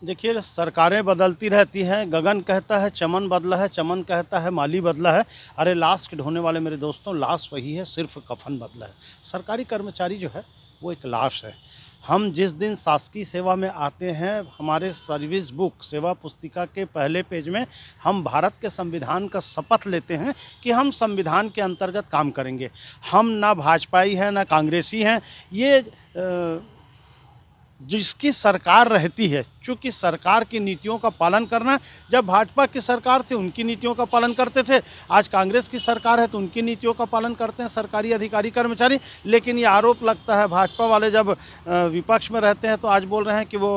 देखिए, सरकारें बदलती रहती हैं, गगन कहता है चमन बदला है, चमन कहता है माली बदला है। अरे लाश ढोने वाले मेरे दोस्तों, लाश वही है, सिर्फ़ कफ़न बदला है। सरकारी कर्मचारी जो है, वो एक लाश है। हम जिस दिन शासकीय सेवा में आते हैं, हमारे सर्विस बुक, सेवा पुस्तिका के पहले पेज में हम भारत के संविधान का शपथ लेते हैं कि हम संविधान के अंतर्गत काम करेंगे। हम ना भाजपाई हैं, ना कांग्रेसी हैं। ये जिसकी सरकार रहती है, चूँकि सरकार की नीतियों का पालन करना, जब भाजपा की सरकार थी उनकी नीतियों का पालन करते थे, आज कांग्रेस की सरकार है तो उनकी नीतियों का पालन करते हैं सरकारी अधिकारी कर्मचारी। लेकिन ये आरोप लगता है भाजपा वाले जब विपक्ष में रहते हैं तो आज बोल रहे हैं कि वो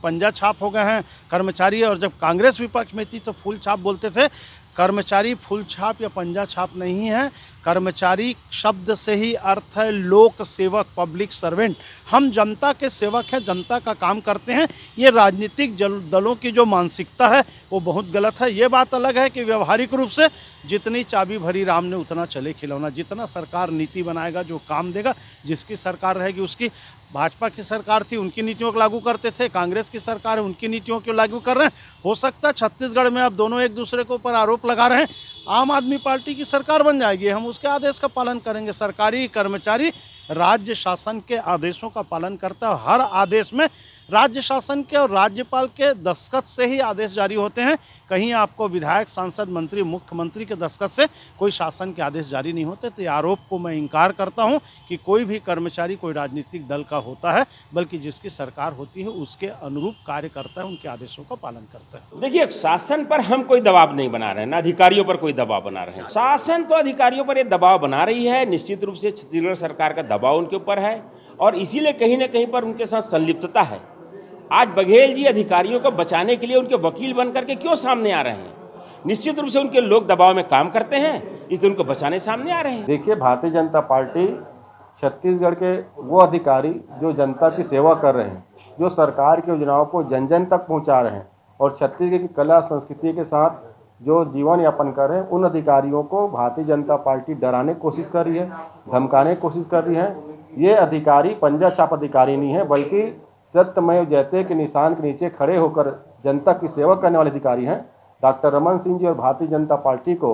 पंजा छाप हो गए हैं कर्मचारी, और जब कांग्रेस विपक्ष में थी तो फूल छाप बोलते थे। कर्मचारी फूल छाप या पंजा छाप नहीं है। कर्मचारी शब्द से ही अर्थ है लोक सेवक, पब्लिक सर्वेंट। हम जनता के सेवक हैं, जनता का काम करते हैं। ये राजनीतिक दलों की जो मानसिकता है वो बहुत गलत है। ये बात अलग है कि व्यवहारिक रूप से जितनी चाबी भरी राम ने उतना चले खिलौना। जितना सरकार नीति बनाएगा, जो काम देगा, जिसकी सरकार रहेगी उसकी। भाजपा की सरकार थी उनकी नीतियों को लागू करते थे, कांग्रेस की सरकार है उनकी नीतियों को लागू कर रहे हैं। हो सकता है छत्तीसगढ़ में अब दोनों एक दूसरे के ऊपर आरोप लगा रहे हैं। आम आदमी पार्टी की सरकार बन जाएगी, हम उसके आदेश का पालन करेंगे। सरकारी कर्मचारी राज्य शासन के आदेशों का पालन करता है। हर आदेश में राज्य शासन के और राज्यपाल के दस्तखत से ही आदेश जारी होते हैं। कहीं आपको विधायक, सांसद, मंत्री, मुख्यमंत्री के दस्तखत से कोई शासन के आदेश जारी नहीं होते। तो ये आरोप को मैं इनकार करता हूं कि कोई भी कर्मचारी कोई राजनीतिक दल का होता है, बल्कि जिसकी सरकार होती है उसके अनुरूप कार्य करता है, उनके आदेशों का पालन करता है। देखिए, शासन पर हम कोई दबाव नहीं बना रहे हैं, ना अधिकारियों पर कोई दबाव बना रहे हैं। शासन तो अधिकारियों पर ये दबाव बना रही है, निश्चित रूप से छत्तीसगढ़ सरकार का दबाव उनके ऊपर है और इसीलिए कहीं ना कहीं पर उनके साथ संलिप्तता है। आज बघेल जी अधिकारियों को बचाने के लिए उनके वकील बन करके क्यों सामने आ रहे हैं? निश्चित रूप से उनके लोग दबाव में काम करते हैं, इसलिए उनको बचाने सामने आ रहे हैं। देखिए, भारतीय जनता पार्टी छत्तीसगढ़ के वो अधिकारी जो जनता की सेवा कर रहे हैं, जो सरकार की योजनाओं को जन जन तक पहुंचा रहे हैं और छत्तीसगढ़ की कला संस्कृति के साथ जो जीवन यापन कर रहे हैं, उन अधिकारियों को भारतीय जनता पार्टी डराने की कोशिश कर रही है, धमकाने की कोशिश कर रही है। ये अधिकारी पंजा छाप अधिकारी नहीं है, बल्कि सत्यमेव जयते के निशान के नीचे खड़े होकर जनता की सेवा करने वाले अधिकारी हैं। डॉक्टर रमन सिंह जी और भारतीय जनता पार्टी को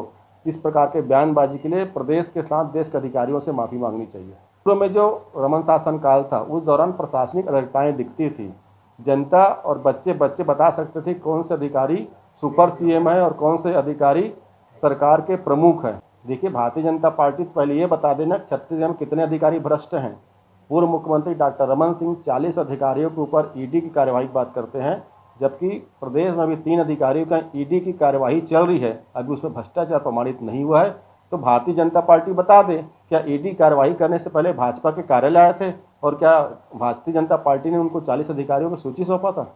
इस प्रकार के बयानबाजी के लिए प्रदेश के साथ देश के अधिकारियों से माफ़ी मांगनी चाहिए। पूर्व में जो रमन शासन काल था, उस दौरान प्रशासनिक अराजकताएं दिखती थी। जनता और बच्चे बता सकते थे कौन से अधिकारी सुपर सीएम है और कौन से अधिकारी सरकार के प्रमुख हैं। देखिए, भारतीय जनता पार्टी पहले ये बता देना छत्तीसगढ़ में कितने अधिकारी भ्रष्ट हैं। पूर्व मुख्यमंत्री डॉक्टर रमन सिंह 40 अधिकारियों के ऊपर ईडी की कार्यवाही की बात करते हैं, जबकि प्रदेश में भी 3 अधिकारियों का ईडी की कार्यवाही चल रही है, अभी उसमें भ्रष्टाचार प्रमाणित नहीं हुआ है। तो भारतीय जनता पार्टी बता दे, क्या ईडी कार्यवाही करने से पहले भाजपा के कार्यालय आए थे और क्या भारतीय जनता पार्टी ने उनको 40 अधिकारियों की सूची सौंपा था?